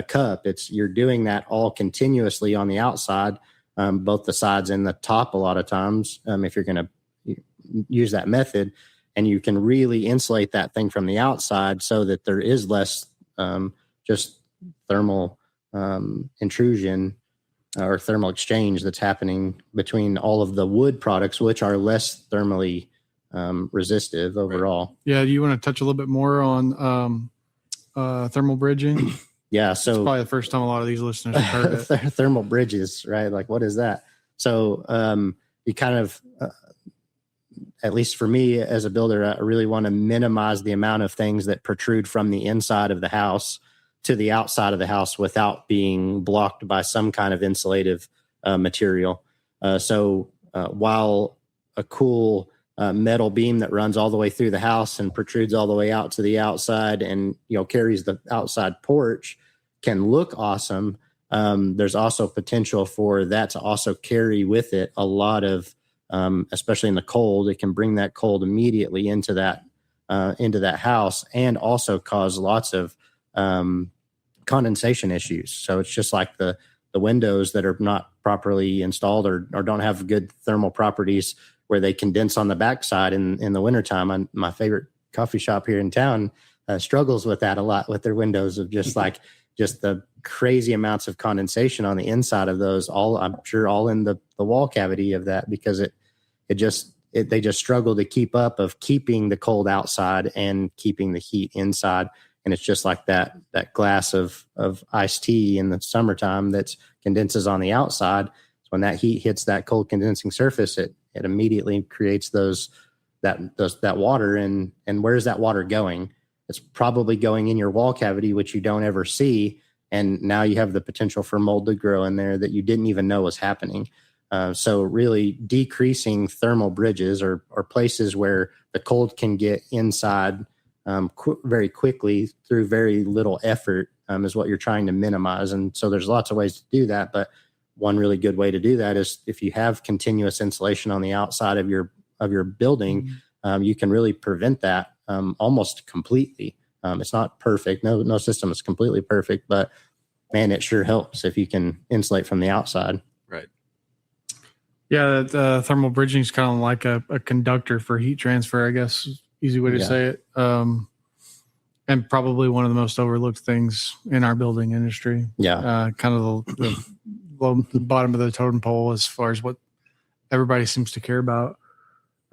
cup. You're doing that all continuously on the outside, both the sides and the top a lot of times, if you're going to use that method. And you can really insulate that thing from the outside so that there is less just thermal intrusion or thermal exchange that's happening between all of the wood products, which are less thermally resistive overall. Yeah. Do you want to touch a little bit more on thermal bridging? Yeah. It's So probably the first time a lot of these listeners have heard it. thermal bridges, right? Like, what is that? So you kind of, at least for me as a builder, I really want to minimize the amount of things that protrude from the inside of the house to the outside of the house without being blocked by some kind of insulative material. So while a cool metal beam that runs all the way through the house and protrudes all the way out to the outside and carries the outside porch can look awesome, there's also potential for that to also carry with it a lot of, especially in the cold, it can bring that cold immediately into that house, and also cause lots of condensation issues. So it's just like the windows that are not properly installed or don't have good thermal properties, where they condense on the backside in the wintertime. My favorite coffee shop here in town struggles with that a lot, with their windows, of just the crazy amounts of condensation on the inside of those, I'm sure all in the wall cavity of that, because they just struggle to keep up of keeping the cold outside and keeping the heat inside. And it's just like that glass of iced tea in the summertime that condenses on the outside. So when that heat hits that cold condensing surface, it immediately creates that water. And where is that water going? It's probably going in your wall cavity, which you don't ever see. And now you have the potential for mold to grow in there that you didn't even know was happening. So really decreasing thermal bridges, or places where the cold can get inside very quickly through very little effort, is what you're trying to minimize. And so there's lots of ways to do that. But one really good way to do that is if you have continuous insulation on the outside of your building, you can really prevent that almost completely. It's not perfect. No system is completely perfect, but man, it sure helps if you can insulate from the outside. Right. Yeah, that thermal bridging is kind of like a conductor for heat transfer, I guess, easy way to say it. And probably one of the most overlooked things in our building industry. Yeah. Kind of the bottom of the totem pole as far as what everybody seems to care about.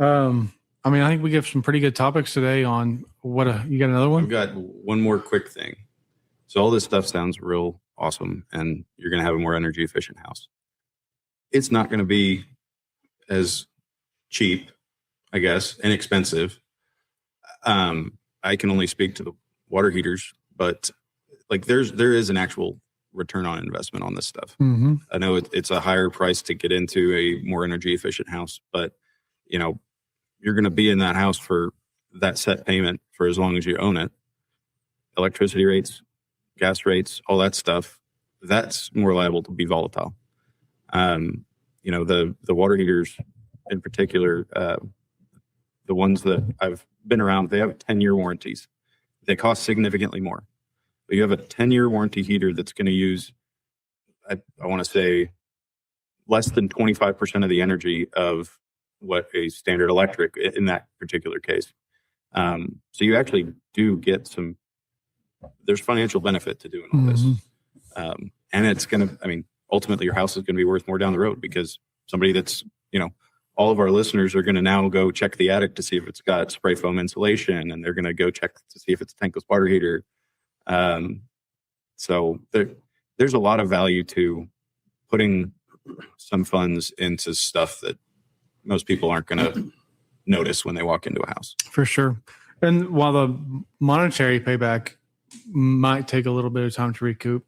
I think we have some pretty good topics today on you got another one? I've got one more quick thing. So all this stuff sounds real awesome, and you're going to have a more energy efficient house. It's not going to be as cheap, I guess, inexpensive. I can only speak to the water heaters, but like there is an actual return on investment on this stuff. Mm-hmm. I know it's a higher price to get into a more energy efficient house, but you're going to be in that house for that set payment for as long as you own it. Electricity rates, gas rates, all that stuff, that's more liable to be volatile. The water heaters in particular, the ones that I've been around, they have 10-year warranties. They cost significantly more. But you have a 10-year warranty heater that's going to use, I want to say, less than 25% of the energy of what a standard electric in that particular case. So you actually do get there's financial benefit to doing all this. And it's going to, ultimately your house is going to be worth more down the road because somebody that's, all of our listeners are going to now go check the attic to see if it's got spray foam insulation, and they're going to go check to see if it's a tankless water heater. So there's a lot of value to putting some funds into stuff that most people aren't going to notice when they walk into a house. For sure. And while the monetary payback might take a little bit of time to recoup,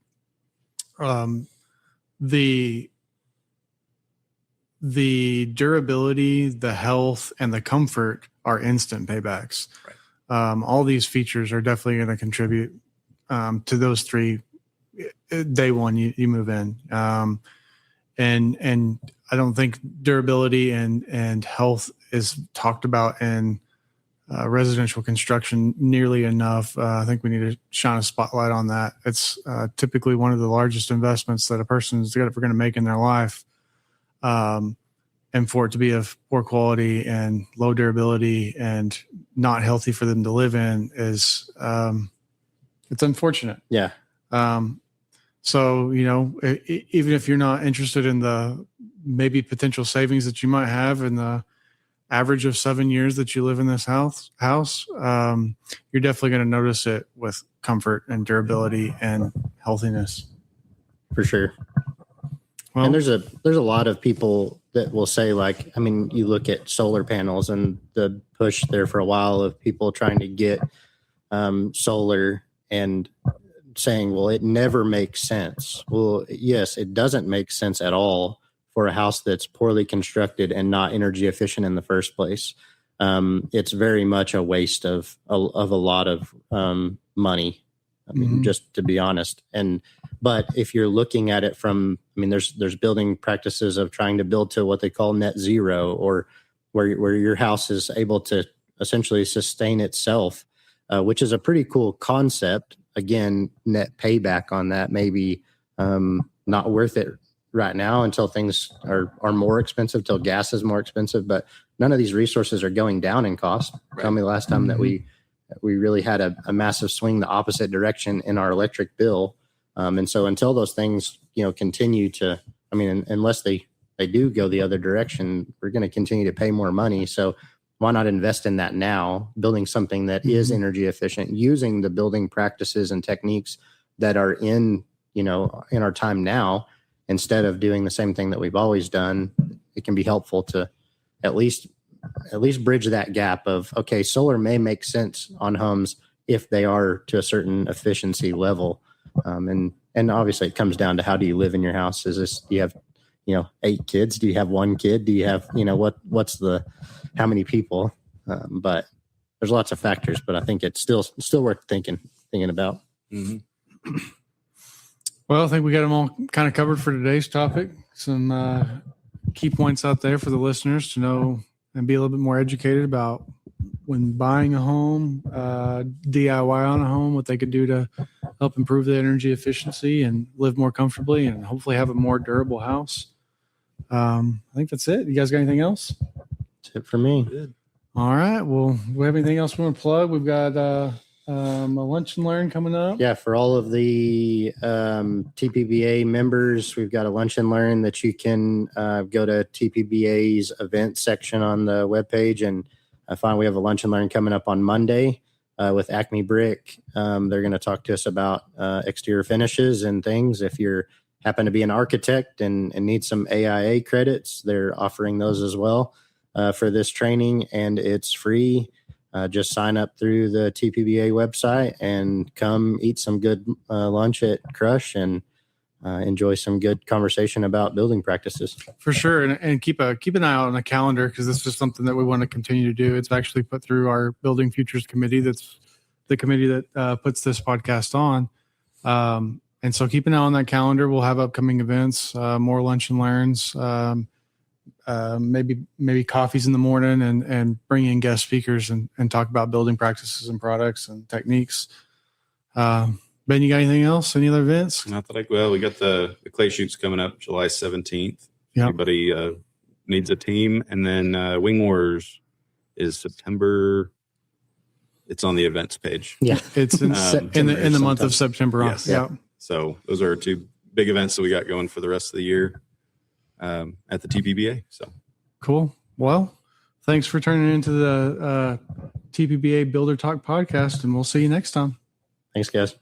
the durability, the health, and the comfort are instant paybacks. Right. All these features are definitely going to contribute to those three day one you move in. And I don't think durability and health is talked about in residential construction nearly enough. I think we need to shine a spotlight on that. It's typically one of the largest investments that a person's ever going to make in their life. And for it to be of poor quality and low durability and not healthy for them to live in is, it's unfortunate. Yeah. So, even if you're not interested in the maybe potential savings that you might have in the average of 7 years that you live in this house, you're definitely going to notice it with comfort and durability and healthiness. For sure. Well, and there's a lot of people that will say, like, you look at solar panels and the push there for a while of people trying to get solar and saying, well, it never makes sense. Well, yes, it doesn't make sense at all for a house that's poorly constructed and not energy efficient in the first place. It's very much a waste of a lot of money. Just to be honest. But if you're looking at it from, there's building practices of trying to build to what they call net zero, or where your house is able to essentially sustain itself, which is a pretty cool concept. Again, net payback on that may be not worth it right now until things are more expensive, till gas is more expensive. But none of these resources are going down in cost. Right. Tell me the last time that we really had a massive swing the opposite direction in our electric bill. And so until those things, continue to, unless they do go the other direction, we're going to continue to pay more money. So why not invest in that now, building something that is energy efficient, using the building practices and techniques that are in our time now, instead of doing the same thing that we've always done. It can be helpful to at least bridge that gap of, okay, solar may make sense on homes if they are to a certain efficiency level. And obviously it comes down to, how do you live in your house? Do you have, 8 kids? Do you have 1 kid? Do you have, how many people? But there's lots of factors, but I think it's still worth thinking about. Mm-hmm. Well, I think we got them all kind of covered for today's topic. Some key points out there for the listeners to know and be a little bit more educated about when buying a home, DIY on a home, what they could do to help improve the energy efficiency and live more comfortably and hopefully have a more durable house. I think that's it. You guys got anything else? That's it for me. Good. All right. Well, we have anything else we want to plug? We've got a lunch and learn coming up. Yeah, for all of the TPBA members, we've got a lunch and learn that you can go to TPBA's event section on the webpage and find. We have a lunch and learn coming up on Monday with Acme Brick. They're going to talk to us about exterior finishes and things. If you happen to be an architect and need some AIA credits, they're offering those as well for this training, and it's free. Just sign up through the TPBA website and come eat some good lunch at Crush and enjoy some good conversation about building practices. For sure. And keep an eye out on the calendar, because this is something that we want to continue to do. It's actually put through our Building Futures Committee. That's the committee that puts this podcast on. And so keep an eye on that calendar. We'll have upcoming events, more lunch and learns, maybe coffees in the morning and bring in guest speakers and talk about building practices and products and techniques. Ben, you got anything else? Any other events? Not that we got the clay shoots coming up July 17th. Yep. Anybody needs a team. And then Wing Wars is September. It's on the events page. Yeah. It's in the month of September. Yes. Yeah. So those are 2 big events that we got going for the rest of the year at the TPBA. So Cool. Well, thanks for turning into the TPBA Builder Talk podcast, and we'll see you next time. Thanks, guys.